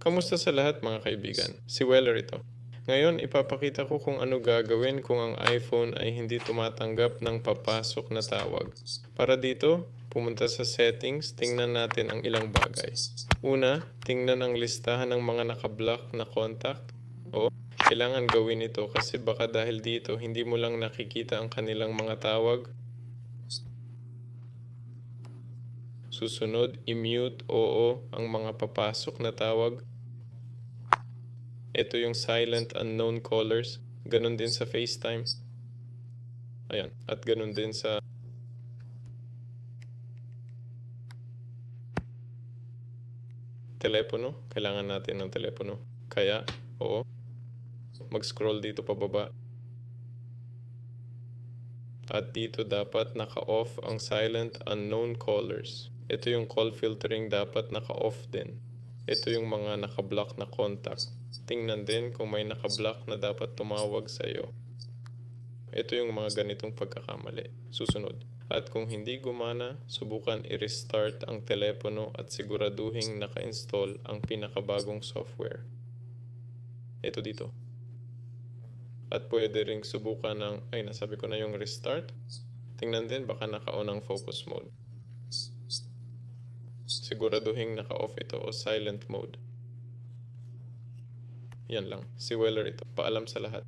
Kamusta sa lahat mga kaibigan? Si Weller ito. Ngayon, ipapakita ko kung ano gagawin kung ang iPhone ay hindi tumatanggap ng papasok na tawag. Para dito, pumunta sa settings, tingnan natin ang ilang bagay. Una, tingnan ang listahan ng mga nakablock na contact. O, kailangan gawin ito kasi baka dahil dito hindi mo lang nakikita ang kanilang mga tawag. Susunod, i-mute oo ang mga papasok na tawag. Ito yung silent unknown callers. Ganon din sa FaceTime. Ayan. At ganon din sa telepono. Kailangan natin ng telepono. Kaya, oo. Mag-scroll dito pababa. At dito dapat naka-off ang silent unknown callers. Ito yung call filtering dapat naka-off din. Ito yung mga naka-block na contact. Tingnan din kung may naka-block na dapat tumawag sa iyo. Ito yung mga ganitong pagkakamali. Susunod. At kung hindi gumana, subukan i-restart ang telepono at siguraduhing naka-install ang pinakabagong software. Ito dito. At pwede ring subukan ng, nasabi ko na yung restart. Tingnan din baka naka-on ang focus mode. Siguraduhin naka-off ito o silent mode. Yan lang. Si Weller ito. Paalam sa lahat.